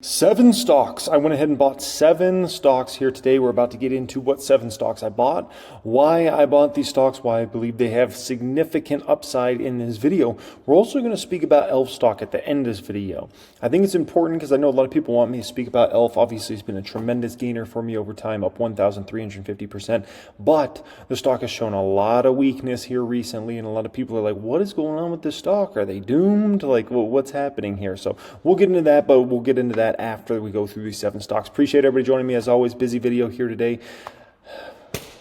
7 stocks. I went ahead and bought 7 stocks here today. We're about to get into what 7 stocks I bought, why I bought these stocks, why I believe they have significant upside in this video. We're also going to speak about ELF stock at the end of this video. I think it's important because I know a lot of people want me to speak about ELF. Obviously, it's been a tremendous gainer for me over time, up 1,350%. But the stock has shown a lot of weakness here recently, and a lot of people are like, what is going on with this stock? Are they doomed? Like, well, what's happening here? So we'll get into that, but we'll get into that after we go through these 7 stocks. Appreciate everybody joining me. As always, busy video here today.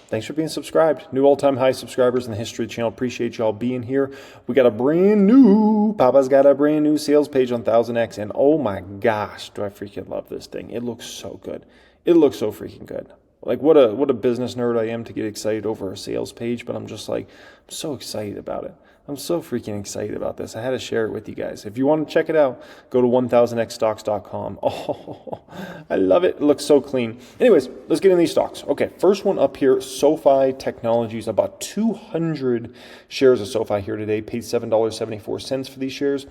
Thanks for being subscribed. New all-time high subscribers in the history of the channel. Appreciate y'all being here. We got a brand new, Papa's got a brand new sales page on 1000X, and oh my gosh, do I freaking love this thing. It looks so good. It looks so freaking good. Like, what a business nerd I am to get excited over a sales page, but I'm just like, I'm so excited about it. I'm so freaking excited about this. I had to share it with you guys. If you want to check it out, go to 1000xstocks.com. Oh, I love it. It looks so clean. Anyways, let's get into these stocks. Okay, first one up here, Sofi Technologies. I bought 200 shares of Sofi here today, paid $7.74 for these shares.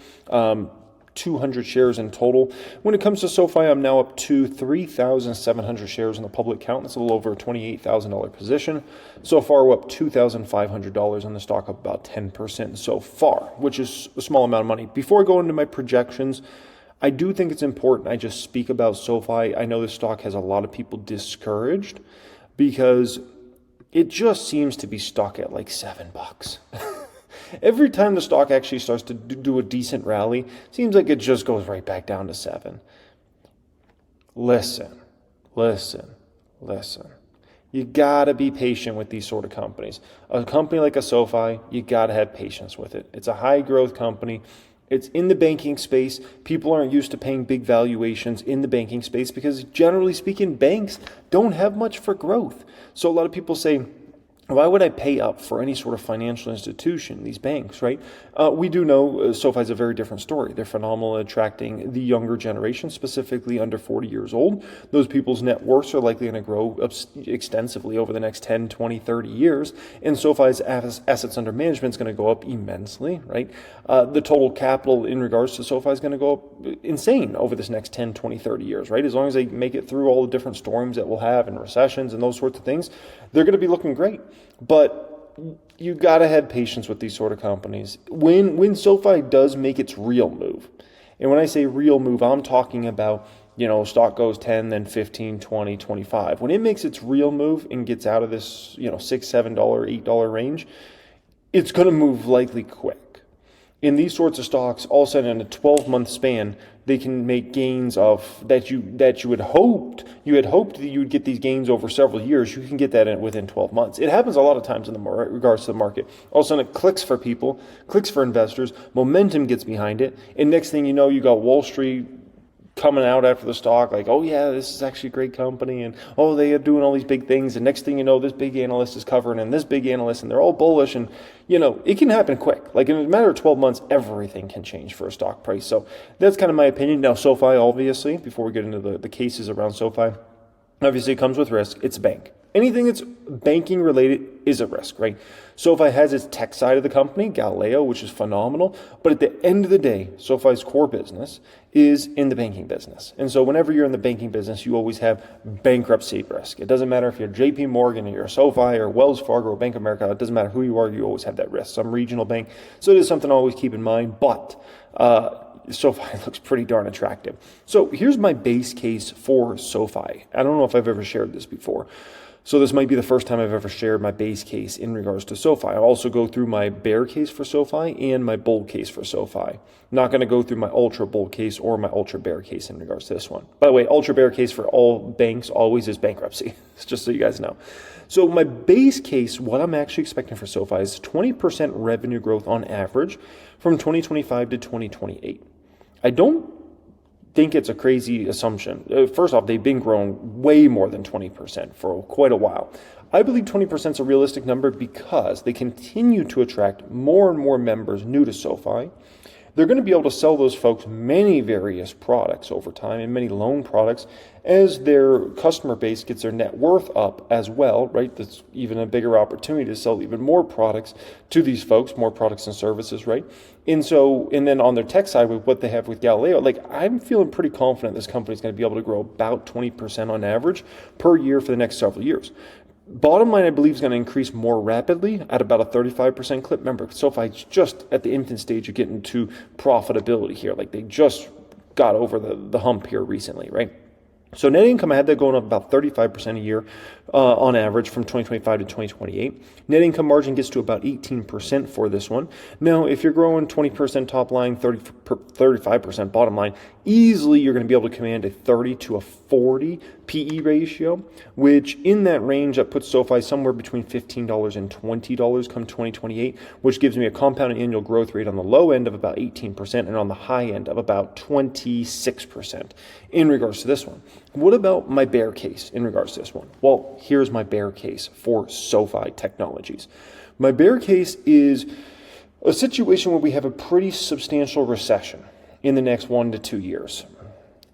200 shares in total. When it comes to Sofi, I'm now up to 3,700 shares in the public count. That's a little over a $28,000 position. So far, we're up $2,500 on the stock, up about 10% so far, which is a small amount of money. Before I go into my projections, I do think it's important I just speak about Sofi. I know this stock has a lot of people discouraged because it just seems to be stuck at like $7. Every time the stock actually starts to do a decent rally, seems like it just goes right back down to 7. Listen. You got to be patient with these sort of companies. A company like a Sofi, you got to have patience with it. It's a high growth company. It's in the banking space. People aren't used to paying big valuations in the banking space because generally speaking, banks don't have much for growth. So a lot of people say, why would I pay up for any sort of financial institution, these banks, right? We do know Sofi is a very different story. They're phenomenal at attracting the younger generation, specifically under 40 years old. Those people's net worths are likely going to grow extensively over the next 10, 20, 30 years. And Sofi's assets under management is going to go up immensely, right? The total capital in regards to Sofi is going to go up insane over this next 10, 20, 30 years, right? As long as they make it through all the different storms that we'll have and recessions and those sorts of things, they're going to be looking great. But you got to have patience with these sort of companies. When Sofi does make its real move, and when I say real move, I'm talking about, stock goes 10, then 15, 20, 25. When it makes its real move and gets out of this, $6, $7, $8 range, it's going to move likely quick. In these sorts of stocks, all of a sudden in a 12-month span, they can make gains of that you had hoped that you would get these gains over several years. You can get that within 12 months. It happens a lot of times in the regards to the market. All of a sudden it clicks for people, clicks for investors, momentum gets behind it, and next thing you know, you got Wall Street coming out after the stock like, oh yeah, this is actually a great company, and oh, they are doing all these big things, and next thing you know, this big analyst is covering, and this big analyst, and they're all bullish, and it can happen quick. Like in a matter of 12 months, everything can change for a stock price. So that's kind of my opinion. Now, Sofi, obviously, before we get into the cases around Sofi, obviously it comes with risk. It's a bank. Anything that's banking related is a risk, right? Sofi has its tech side of the company, Galileo, which is phenomenal. But at the end of the day, Sofi's core business is in the banking business. And so whenever you're in the banking business, you always have bankruptcy risk. It doesn't matter if you're JP Morgan or you're Sofi or Wells Fargo or Bank of America. It doesn't matter who you are, you always have that risk. Some regional bank. So it is something to always keep in mind. But Sofi looks pretty darn attractive. So here's my base case for Sofi. I don't know if I've ever shared this before. So this might be the first time I've ever shared my base case in regards to Sofi. I'll also go through my bear case for Sofi and my bull case for Sofi. Not going to go through my ultra bull case or my ultra bear case in regards to this one. By the way, ultra bear case for all banks always is bankruptcy. It's just so you guys know. So my base case, what I'm actually expecting for Sofi is 20% revenue growth on average from 2025 to 2028. I don't think it's a crazy assumption. First off, they've been growing way more than 20% for quite a while. I believe 20% is a realistic number because they continue to attract more and more members new to Sofi. they're going to be able to sell those folks many various products over time and many loan products as their customer base gets their net worth up as well, right? That's even a bigger opportunity to sell even more products to these folks, more products and services, right? And then on their tech side with what they have with Galileo, like I'm feeling pretty confident this company is going to be able to grow about 20% on average per year for the next several years. Bottom line, I believe, is going to increase more rapidly at about a 35% clip. Remember, SoFi's just at the infant stage of getting to profitability here. Like they just got over the hump here recently, right? So net income, I had that going up about 35% a year on average from 2025 to 2028. Net income margin gets to about 18% for this one. Now, if you're growing 20% top line, 35% bottom line, easily you're going to be able to command a 30 to a 40 PE ratio, which in that range, that puts SoFi somewhere between $15 and $20 come 2028, which gives me a compounded annual growth rate on the low end of about 18% and on the high end of about 26% in regards to this one. What about my bear case in regards to this one? Well, here's my bear case for SoFi Technologies. My bear case is a situation where we have a pretty substantial recession in the next 1 to 2 years.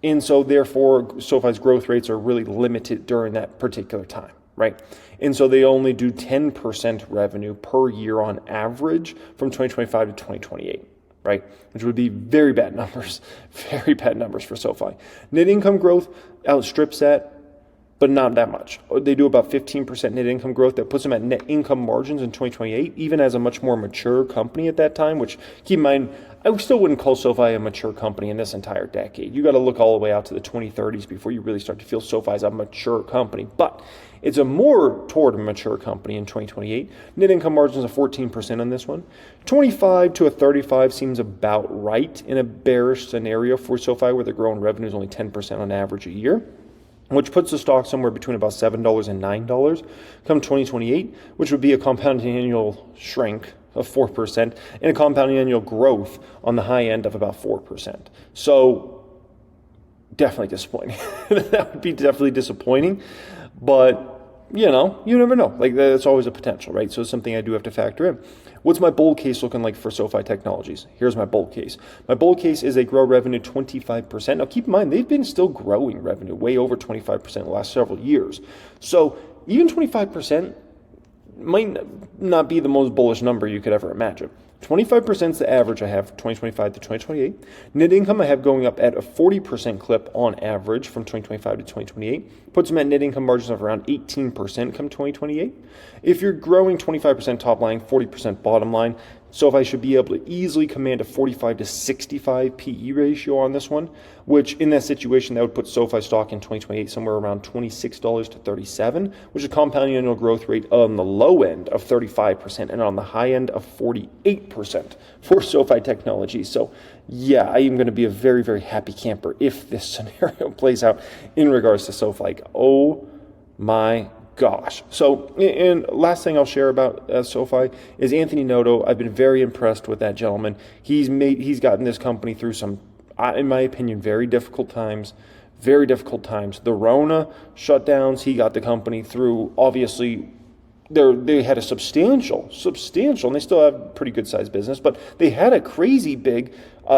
And so therefore, SoFi's growth rates are really limited during that particular time, right? And so they only do 10% revenue per year on average from 2025 to 2028. Right, which would be very bad numbers for SoFi. Net income growth outstrips that, but not that much. They do about 15% net income growth. That puts them at net income margins in 2028, even as a much more mature company at that time, which keep in mind, I still wouldn't call SoFi a mature company in this entire decade. You got to look all the way out to the 2030s before you really start to feel SoFi is a mature company. But it's a more toward a mature company in 2028. Net income margins of 14% on this one. 25 to a 35 seems about right in a bearish scenario for SoFi where they're growing revenues only 10% on average a year, which puts the stock somewhere between about $7 and $9 come 2028, which would be a compounded annual shrink of 4% and a compounding annual growth on the high end of about 4%. So definitely disappointing. That would be definitely disappointing, but you never know. Like that's always a potential, right? So it's something I do have to factor in. What's my bull case looking like for SoFi Technologies? Here's my bull case. My bull case is they grow revenue 25%. Now keep in mind, they've been still growing revenue way over 25% in the last several years. So even 25% might not be the most bullish number you could ever imagine. 25% is the average I have from 2025 to 2028. Net income I have going up at a 40% clip on average from 2025 to 2028. Puts them at net income margins of around 18% come 2028. If you're growing 25% top line, 40% bottom line, SoFi should be able to easily command a 45 to 65 PE ratio on this one, which in that situation, that would put SoFi stock in 2028 somewhere around $26 to $37, which is a compounding annual growth rate on the low end of 35% and on the high end of 48% for SoFi Technologies. So yeah, I am going to be a very, very happy camper if this scenario plays out in regards to SoFi. Like, oh my gosh. So, and last thing I'll share about SoFi is Anthony Noto. I've been very impressed with that gentleman. He's gotten this company through some, in my opinion, very difficult times. The Rona shutdowns, he got the company through. Obviously, they had a substantial, and they still have a pretty good sized business, but they had a crazy big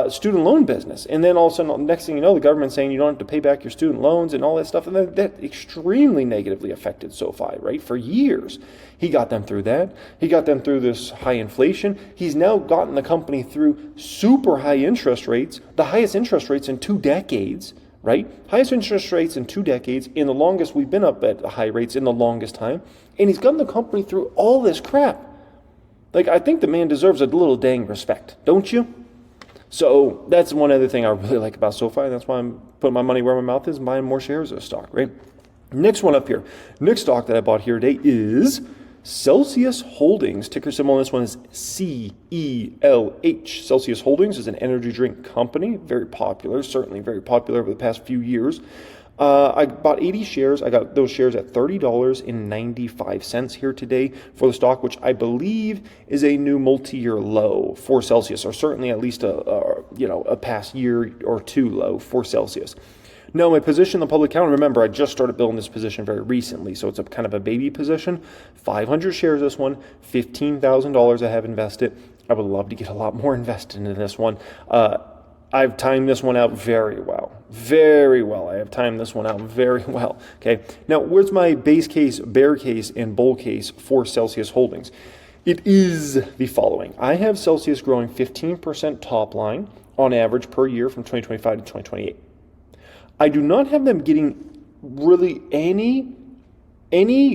student loan business. And then all of a sudden, next thing you know, the government's saying you don't have to pay back your student loans and all that stuff. And that extremely negatively affected SoFi, right? For years. He got them through that. He got them through this high inflation. He's now gotten the company through super high interest rates, the highest interest rates in 2 decades. Right? Highest interest rates in 2 decades, in the longest we've been up at high rates in the longest time. And he's gotten the company through all this crap. Like, I think the man deserves a little dang respect, don't you? So that's one other thing I really like about SoFi. And that's why I'm putting my money where my mouth is and buying more shares of the stock, right? Next one up here. Next stock that I bought here today is Celsius Holdings. Ticker symbol on this one is CELH. Celsius Holdings is an energy drink company, very popular, certainly very popular over the past few years. I bought 80 shares. I got those shares at $30.95 here today for the stock, which I believe is a new multi-year low for Celsius, or certainly at least a past year or two low for Celsius. No, my position in the public account, remember, I just started building this position very recently, so it's a kind of a baby position. 500 shares this one, $15,000 I have invested. I would love to get a lot more invested into this one. I've timed this one out very well. Very well. I have timed this one out very well. Okay. Now, where's my base case, bear case, and bull case for Celsius Holdings? It is the following. I have Celsius growing 15% top line on average per year from 2025 to 2028. I do not have them getting really any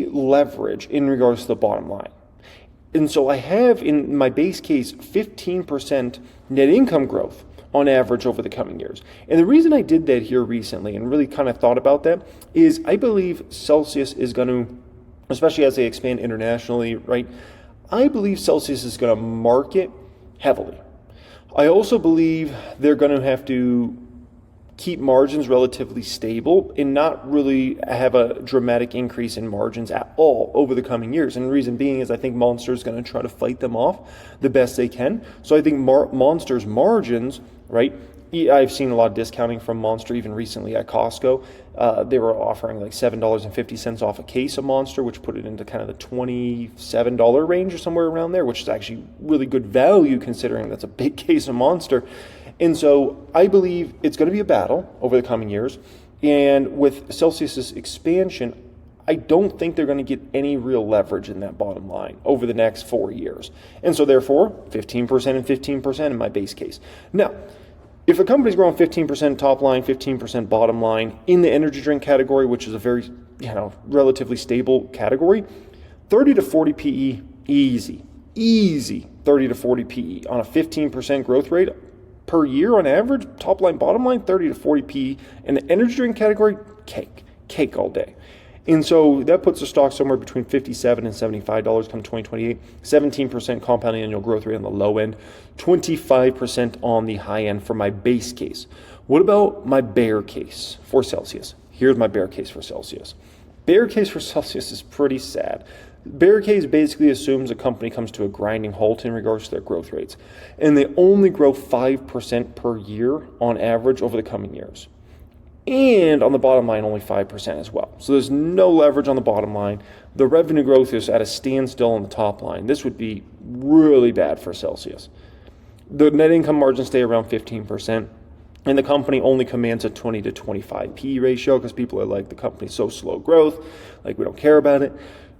leverage in regards to the bottom line. And so I have in my base case 15% net income growth on average over the coming years. And the reason I did that here recently and really kind of thought about that is I believe Celsius is going to, especially as they expand internationally, right? I believe Celsius is going to market heavily. I also believe they're going to have to keep margins relatively stable and not really have a dramatic increase in margins at all over the coming years. And the reason being is I think Monster is going to try to fight them off the best they can. So I think Monster's margins, right? I've seen a lot of discounting from Monster even recently at Costco. They were offering like $7.50 off a case of Monster, which put it into kind of the $27 range or somewhere around there, which is actually really good value considering that's a big case of Monster. And so I believe it's going to be a battle over the coming years. And with Celsius's expansion, I don't think they're going to get any real leverage in that bottom line over the next 4 years. And so therefore, 15% and 15% in my base case. Now, if a company's growing 15% top line, 15% bottom line in the energy drink category, which is a very, relatively stable category, 30 to 40 PE, easy 30 to 40 PE on a 15% growth rate per year on average, top line, bottom line, 30 to 40 PE. In the energy drink category, cake all day. And so that puts the stock somewhere between $57 and $75 come 2028, 17% compounding annual growth rate on the low end, 25% on the high end for my base case. What about my bear case for Celsius? Here's my bear case for Celsius. Bear case for Celsius is pretty sad. Bear case basically assumes a company comes to a grinding halt in regards to their growth rates, and they only grow 5% per year on average over the coming years. And on the bottom line, only 5% as well. So there's no leverage on the bottom line. The revenue growth is at a standstill on the top line. This would be really bad for Celsius. The net income margins stay around 15%. And the company only commands a 20 to 25 PE ratio because people are like, the company's so slow growth, like we don't care about it.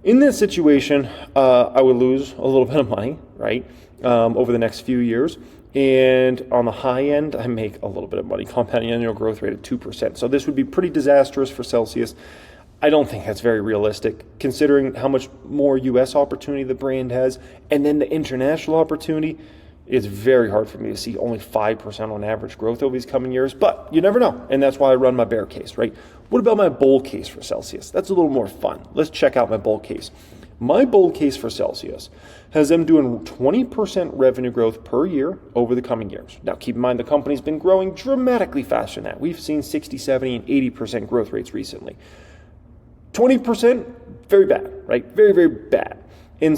In this situation, I would lose a little bit of money, right, over the next few years. And on the high end, I make a little bit of money, compounding annual growth rate of 2%. So this would be pretty disastrous for Celsius. I don't think that's very realistic, considering how much more U.S. opportunity the brand has. And then the international opportunity, it's very hard for me to see only 5% on average growth over these coming years. But you never know, and that's why I run my bear case, right? What about my bull case for Celsius? That's a little more fun. Let's check out my bull case. My bull case for Celsius has them doing 20% revenue growth per year over the coming years. Now, keep in mind, the company's been growing dramatically faster than that. We've seen 60, 70, and 80% growth rates recently. 20%, very bad, right? Very, very bad. And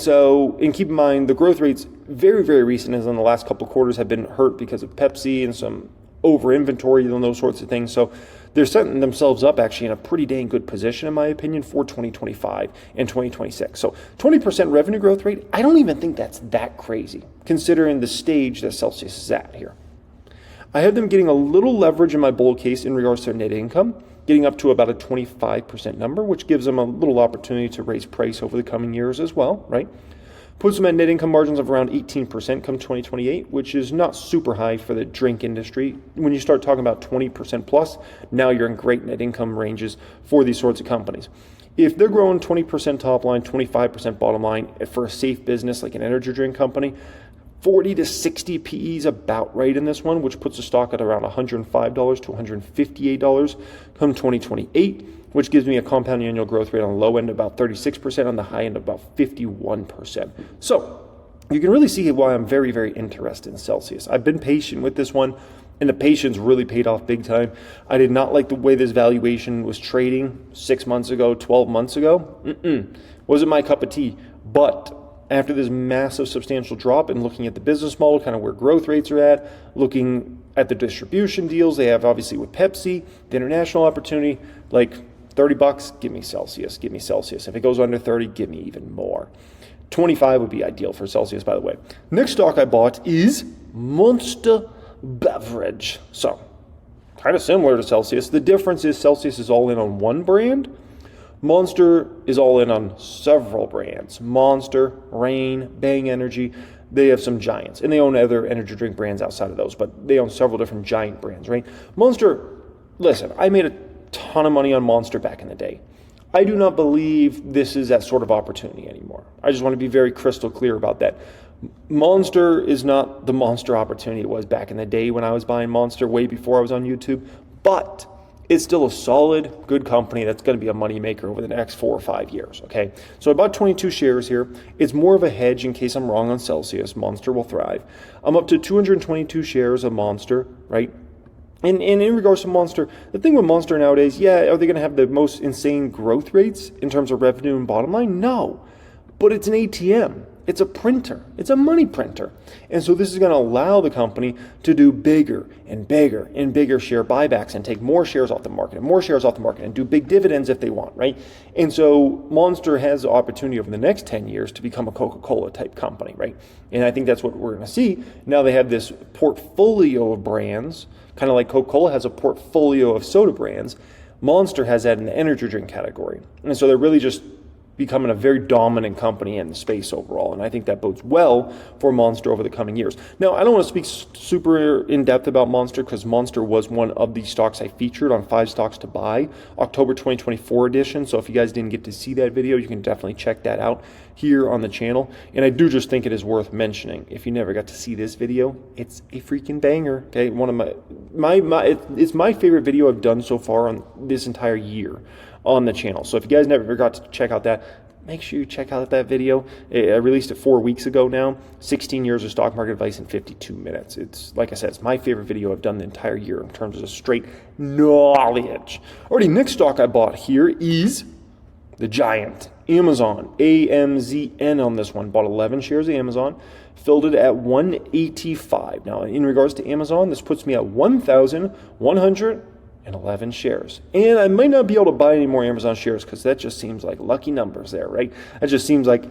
keep in mind, the growth rates very, very recent, as in the last couple of quarters, have been hurt because of Pepsi and some over inventory and those sorts of things. So they're setting themselves up actually in a pretty dang good position, in my opinion, for 2025 and 2026. So 20% revenue growth rate, I don't even think that's that crazy, considering the stage that Celsius is at here. I have them getting a little leverage in my bull case in regards to their net income, getting up to about a 25% number, which gives them a little opportunity to raise price over the coming years as well, right? Puts them at net income margins of around 18% come 2028, which is not super high for the drink industry. When you start talking about 20% plus, now you're in great net income ranges for these sorts of companies. If they're growing 20% top line, 25% bottom line for a safe business like an energy drink company, 40 to 60 PE is about right in this one, which puts the stock at around $105 to $158 come 2028, which gives me a compound annual growth rate on the low end about 36%, on the high end about 51%. So you can really see why I'm very, very interested in Celsius. I've been patient with this one, and the patience really paid off big time. I did not like the way this valuation was trading 6 months ago, 12 months ago. Wasn't my cup of tea. But after this massive substantial drop and looking at the business model, kind of where growth rates are at, looking at the distribution deals they have obviously with Pepsi, the international opportunity, like $30, give me Celsius, give me Celsius. If it goes under 30, give me even more. 25 would be ideal for Celsius, by the way. Next stock I bought is Monster Beverage. So, kind of similar to Celsius. The difference is Celsius is all in on one brand. Monster is all in on several brands. Monster, Reign, Bang Energy. They have some giants, and they own other energy drink brands outside of those, but they own several different giant brands, right? Monster, listen, I made a ton of money on Monster back in the day. I do not believe this is that sort of opportunity anymore. I just want to be very crystal clear about that. Monster is not the Monster opportunity it was back in the day when I was buying Monster way before I was on YouTube, but it's still a solid, good company that's going to be a money maker over the next 4 or 5 years, okay? So I bought 22 shares here. It's more of a hedge in case I'm wrong on Celsius. Monster will thrive. I'm up to 222 shares of Monster, right? And in regards to Monster, the thing with Monster nowadays, yeah, are they going to have the most insane growth rates in terms of revenue and bottom line? No. But it's an ATM. It's a printer. It's a money printer. And so this is going to allow the company to do bigger and bigger and bigger share buybacks and take more shares off the market and more shares off the market and do big dividends if they want, right? And so Monster has the opportunity over the next 10 years to become a Coca-Cola type company, right? And I think that's what we're going to see. Now they have this portfolio of brands, kind of like Coca-Cola has a portfolio of soda brands. Monster has that in the energy drink category. And so they're really just becoming a very dominant company in the space overall, and I think that bodes well for Monster over the coming years. Now, I don't want to speak super in-depth about Monster because Monster was one of the stocks I featured on 5 Stocks to Buy, October 2024 edition, so if you guys didn't get to see that video, you can definitely check that out here on the channel, and I do just think it is worth mentioning. If you never got to see this video, it's a freaking banger, okay? One of it's my favorite video I've done so far on this entire year on the channel. So if you guys never got to check out that, make sure you check out that video. I released it 4 weeks ago now. 16 years of stock market advice in 52 minutes. It's, like I said, it's my favorite video I've done the entire year in terms of straight knowledge. Alrighty, next stock I bought here is the giant Amazon, AMZN on this one. Bought 11 shares of Amazon, filled it at 185. Now, in regards to Amazon, this puts me at 1,111 shares. And I might not be able to buy any more Amazon shares because that just seems like lucky numbers there, right? That just seems like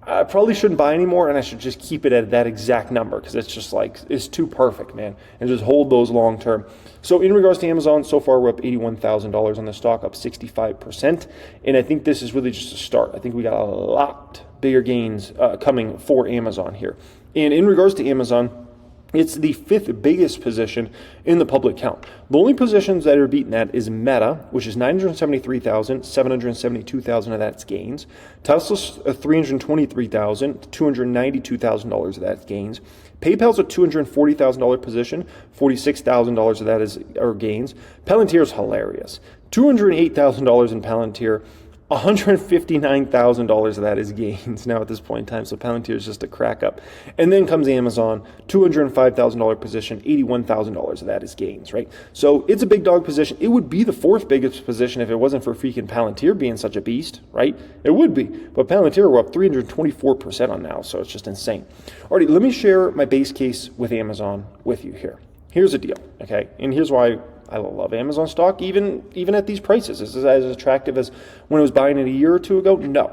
I probably shouldn't buy any more and I should just keep it at that exact number because it's just like, it's too perfect, man. And just hold those long term. So in regards to Amazon, so far we're up $81,000 on the stock, up 65%. And I think this is really just a start. I think we got a lot bigger gains coming for Amazon here. And in regards to Amazon, it's the 5th biggest position in the public count. The only positions that are beating that is Meta, which is 973,000, 772,000 of that's gains. Tesla's $323,000, $292,000 of that's gains. PayPal's a $240,000 position, $46,000 of that are gains. Palantir's hilarious. $208,000 in Palantir. $159,000 of that is gains now at this point in time, so Palantir is just a crack up. And then comes Amazon, $205,000 position, $81,000 of that is gains, right? So it's a big dog position. It would be the 4th biggest position if it wasn't for freaking Palantir being such a beast, right? It would be. But Palantir, we're up 324% on now, so it's just insane. Alrighty, let me share my base case with Amazon with you here. Here's the deal, okay? And here's why I love Amazon stock, even at these prices. Is it as attractive as when I was buying it a year or two ago? No,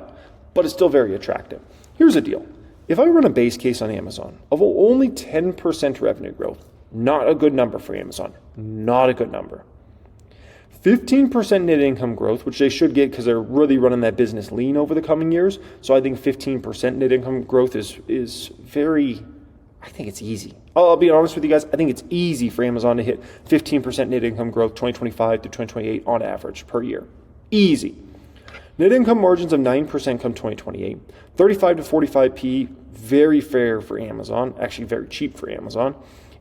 but it's still very attractive. Here's the deal. If I run a base case on Amazon of only 10% revenue growth, not a good number for Amazon, not a good number. 15% net income growth, which they should get because they're really running that business lean over the coming years. So I think 15% net income growth is very, I think it's easy. I'll be honest with you guys. I think it's easy for Amazon to hit 15% net income growth 2025 to 2028 on average per year. Easy. Net income margins of 9% come 2028. 35 to 45p, very fair for Amazon. Actually, very cheap for Amazon.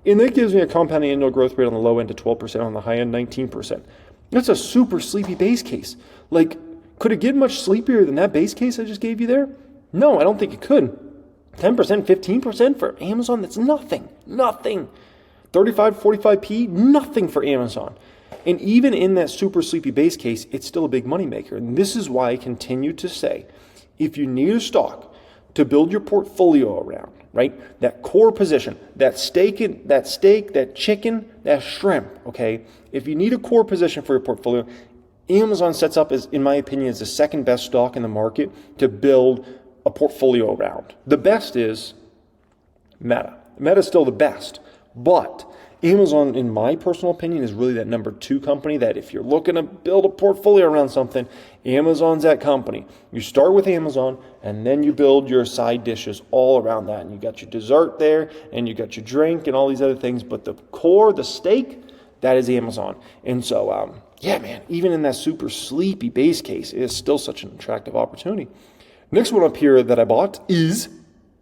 And that gives me a compounding annual growth rate on the low end to 12%, on the high end 19%. That's a super sleepy base case. Like, could it get much sleepier than that base case I just gave you there? No, I don't think it could. 10%, 15% for Amazon, that's nothing. Nothing. 35, 45p, nothing for Amazon. And even in that super sleepy base case, it's still a big moneymaker. And this is why I continue to say, if you need a stock to build your portfolio around, right? That core position, that steak, that chicken, that shrimp, okay? If you need a core position for your portfolio, Amazon sets up as, in my opinion, as the 2nd best stock in the market to build a portfolio around. The best is Meta. Meta's still the best, but Amazon, in my personal opinion, is really that number 2 company that if you're looking to build a portfolio around something, Amazon's that company. You start with Amazon, and then you build your side dishes all around that. And you got your dessert there, and you got your drink, and all these other things. But the core, the steak, that is Amazon. And so, yeah, man, even in that super sleepy base case, it is still such an attractive opportunity. Next one up here that I bought is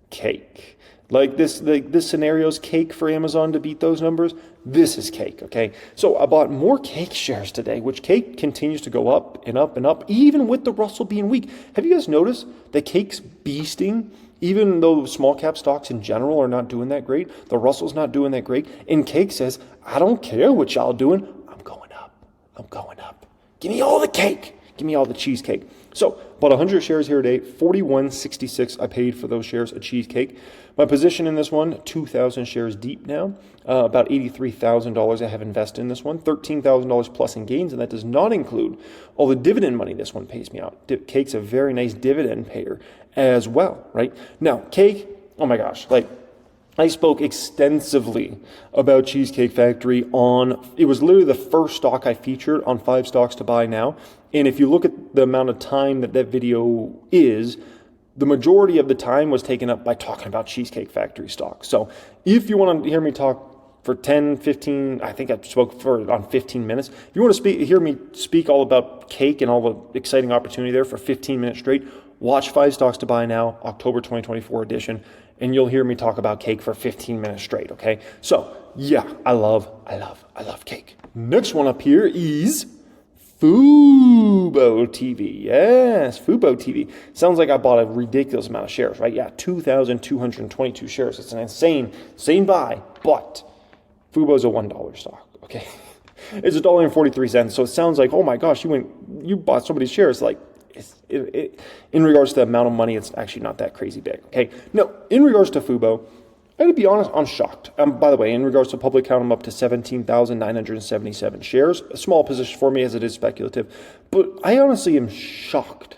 Cake. Like this scenario's Cake for Amazon to beat those numbers. This is Cake, okay? So I bought more Cake shares today, which Cake continues to go up and up and up, even with the Russell being weak. Have you guys noticed that Cake's beasting, even though small cap stocks in general are not doing that great? The Russell's not doing that great. And Cake says, I don't care what y'all doing. I'm going up. I'm going up. Give me all the cake. Give me all the cheesecake. So, bought 100 shares here today, $41.66 I paid for those shares of Cheesecake. My position in this one, 2,000 shares deep now, about $83,000 I have invested in this one, $13,000 plus in gains, and that does not include all the dividend money this one pays me out. Cake's a very nice dividend payer as well, right? Now, Cake, oh my gosh, like, I spoke extensively about Cheesecake Factory it was literally the first stock I featured on 5 stocks to buy now. And if you look at the amount of time that video is, the majority of the time was taken up by talking about Cheesecake Factory stock. So if you want to hear me talk for 10, 15, I think I spoke on 15 minutes. If you want to hear me speak all about Cake and all the exciting opportunity there for 15 minutes straight, watch 5 stocks to buy now, October 2024 edition. And you'll hear me talk about Cake for 15 minutes straight, okay? So, yeah, I love Cake. Next one up here is Fubo TV. Yes, Fubo TV. Sounds like I bought a ridiculous amount of shares, right? Yeah, 2,222 shares. It's an insane buy, but Fubo's a $1 stock, okay? It's $1.43, so it sounds like, oh my gosh, you bought so many shares, like, in regards to the amount of money, it's actually not that crazy big, okay? No, in regards to Fubo, I gotta be honest, I'm shocked. By the way, in regards to public count, I'm up to 17,977 shares. A small position for me as it is speculative, but I honestly am shocked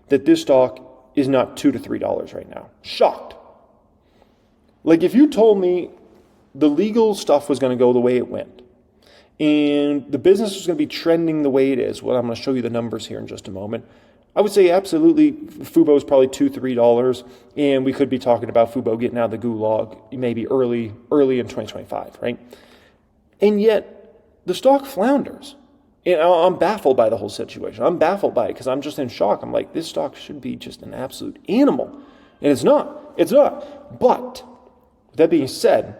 that this stock is not $2 to $3 right now. Shocked. Like if you told me the legal stuff was gonna go the way it went, and the business was gonna be trending the way it is, well, I'm gonna show you the numbers here in just a moment, I would say absolutely Fubo is probably $2 to $3, and we could be talking about Fubo getting out of the gulag maybe early in 2025, right? And yet the stock flounders. And I'm baffled by the whole situation. I'm baffled by it because I'm just in shock. I'm like, this stock should be just an absolute animal. And it's not. It's not. But with that being said,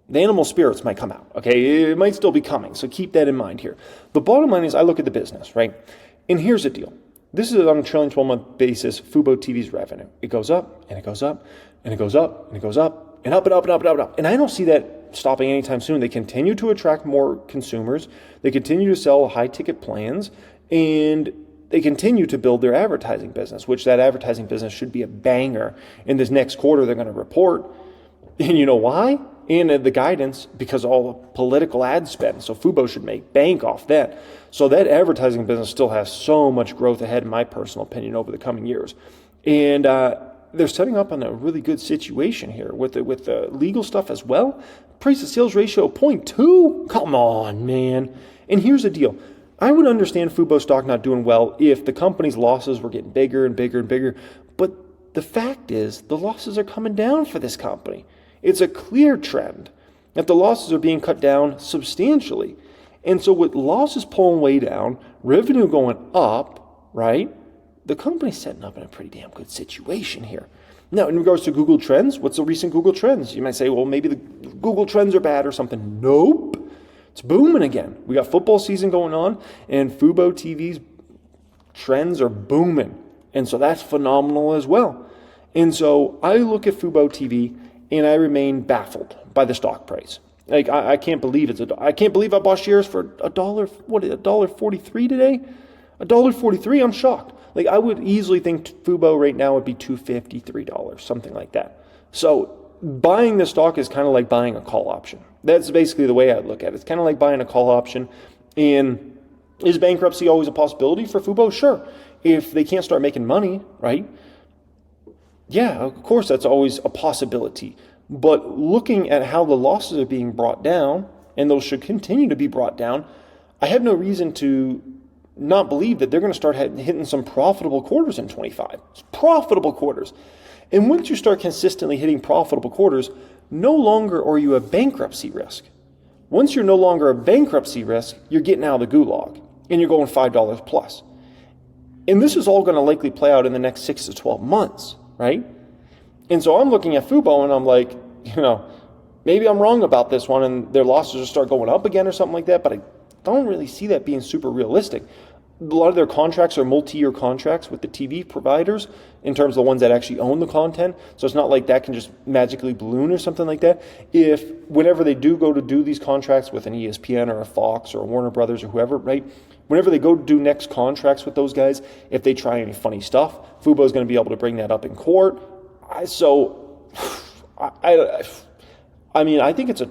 the animal spirits might come out, okay? It might still be coming, so keep that in mind here. The bottom line is I look at the business, right? And here's the deal. This is on a trailing 12-month basis, Fubo TV's revenue. It goes up, and it goes up, and it goes up, and it goes up, and up, and up, and up, and up, and up. And I don't see that stopping anytime soon. They continue to attract more consumers. They continue to sell high-ticket plans, and they continue to build their advertising business, which that advertising business should be a banger. In this next quarter, they're going to report. And you know why? And the guidance, because all the political ad spend. So Fubo should make bank off that. So that advertising business still has so much growth ahead, in my personal opinion, over the coming years. And they're setting up on a really good situation here with the legal stuff as well. Price to sales ratio 0.2. Come on, man. And here's the deal. I would understand Fubo stock not doing well if the company's losses were getting bigger and bigger and bigger. But the fact is, the losses are coming down for this company. It's a clear trend that the losses are being cut down substantially. And so with losses pulling way down, revenue going up, right, the company's setting up in a pretty damn good situation here. Now, in regards to Google Trends, what's the recent Google Trends? You might say, well, maybe the Google Trends are bad or something. Nope. It's booming again. We got football season going on, and Fubo TV's trends are booming. And so that's phenomenal as well. And so I look at Fubo TV, and I remain baffled by the stock price. Like I can't believe I can't believe I bought shares for $1.43 today. $1.43. I'm shocked. Like I would easily think Fubo right now would be $2.50, $3, something like that. So buying the stock is kind of like buying a call option. That's basically the way I look at it. It's kind of like buying a call option. And is bankruptcy always a possibility for Fubo? Sure. If they can't start making money, right? Yeah, of course, that's always a possibility. But looking at how the losses are being brought down, and those should continue to be brought down, I have no reason to not believe that they're going to start hitting some profitable quarters in 25. Profitable quarters. And once you start consistently hitting profitable quarters, no longer are you a bankruptcy risk. Once you're no longer a bankruptcy risk, you're getting out of the gulag and you're going $5 plus. And this is all going to likely play out in the next 6 to 12 months, right? And so I'm looking at Fubo and I'm like, maybe I'm wrong about this one and their losses will start going up again or something like that, but I don't really see that being super realistic. A lot of their contracts are multi-year contracts with the TV providers in terms of the ones that actually own the content. So it's not like that can just magically balloon or something like that. If whenever they do go to do these contracts with an ESPN or a Fox or a Warner Brothers or whoever, right? Whenever they go to do next contracts with those guys, if they try any funny stuff, Fubo is going to be able to bring that up in court. I think it's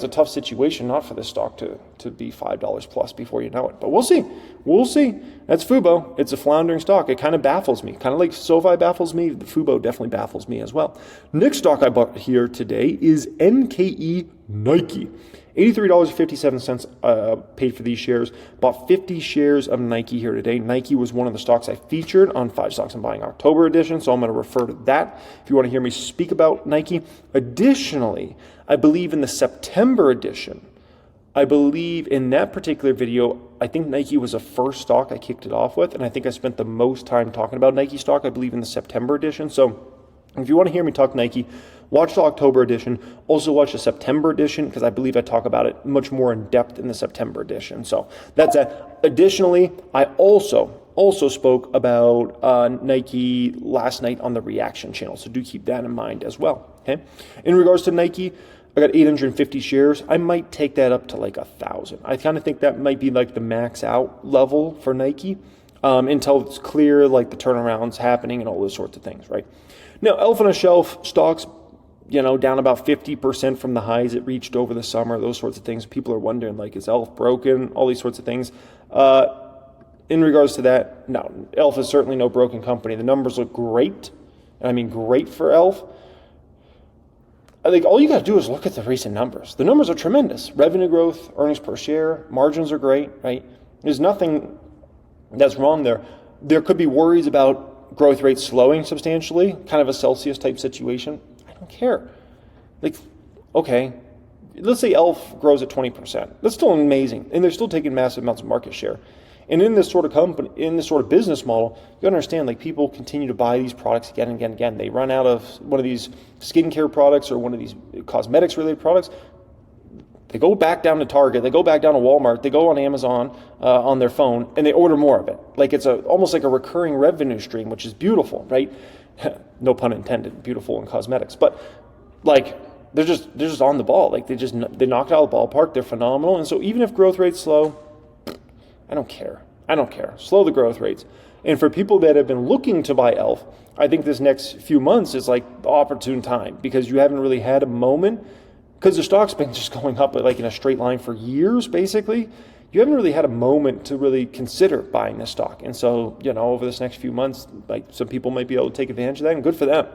a tough situation not for this stock to be $5 plus before you know it. But we'll see. We'll see. That's Fubo. It's a floundering stock. It kind of baffles me. Kind of like SoFi baffles me, the Fubo definitely baffles me as well. Next stock I bought here today is NKE Nike. $83.57 paid for these shares. Bought 50 shares of Nike here today. Nike was one of the stocks I featured on 5 Stocks I'm Buying October edition, so I'm going to refer to that if you want to hear me speak about Nike. Additionally, I believe in the September edition, I believe in that particular video, I think Nike was the first stock I kicked it off with, and I think I spent the most time talking about Nike stock, I believe in the September edition. So if you want to hear me talk Nike, watch the October edition. Also watch the September edition because I believe I talk about it much more in depth in the September edition. So that's that. Additionally, I also spoke about Nike last night on the Reaction channel. So do keep that in mind as well. Okay. In regards to Nike, I got 850 shares. I might take that up to like 1,000. I kind of think that might be like the max out level for Nike until it's clear like the turnaround's happening and all those sorts of things, right? Now, Elf on a Shelf stocks, down about 50% from the highs it reached over the summer, those sorts of things. People are wondering, like, is Elf broken? All these sorts of things. In regards to that, no, Elf is certainly no broken company. The numbers look great, and I mean great for Elf. I think all you got to do is look at the recent numbers. The numbers are tremendous. Revenue growth, earnings per share, margins are great, right? There's nothing that's wrong there. There could be worries about growth rates slowing substantially, kind of a Celsius type situation. I don't care. Like, okay, let's say Elf grows at 20%. That's still amazing, and they're still taking massive amounts of market share. And in this sort of company, in this sort of business model, you understand, like, people continue to buy these products again and again and again. They run out of one of these skincare products or one of these cosmetics related products. They go back down to Target, they go back down to Walmart, they go on Amazon on their phone, and they order more of it. Like, it's almost like a recurring revenue stream, which is beautiful, right? No pun intended, beautiful in cosmetics. But, like, they're just on the ball. Like, they knocked out of the ballpark. They're phenomenal. And so even if growth rates slow, I don't care. Slow the growth rates. And for people that have been looking to buy Elf, I think this next few months is like the opportune time because you haven't really had a moment, because the stock's been just going up like in a straight line for years, basically. You haven't really had a moment to really consider buying this stock. And so, over this next few months, like, some people might be able to take advantage of that, and good for them.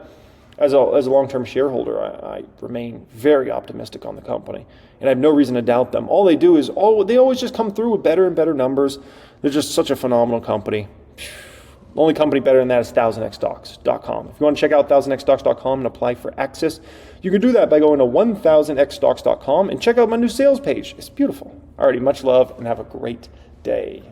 As a long-term shareholder, I remain very optimistic on the company, and I have no reason to doubt them. All they do is they always just come through with better and better numbers. They're just such a phenomenal company. The only company better than that is 1000xstocks.com. If you want to check out 1000xstocks.com and apply for access, you can do that by going to 1000xstocks.com and check out my new sales page. It's beautiful. Alrighty, much love and have a great day.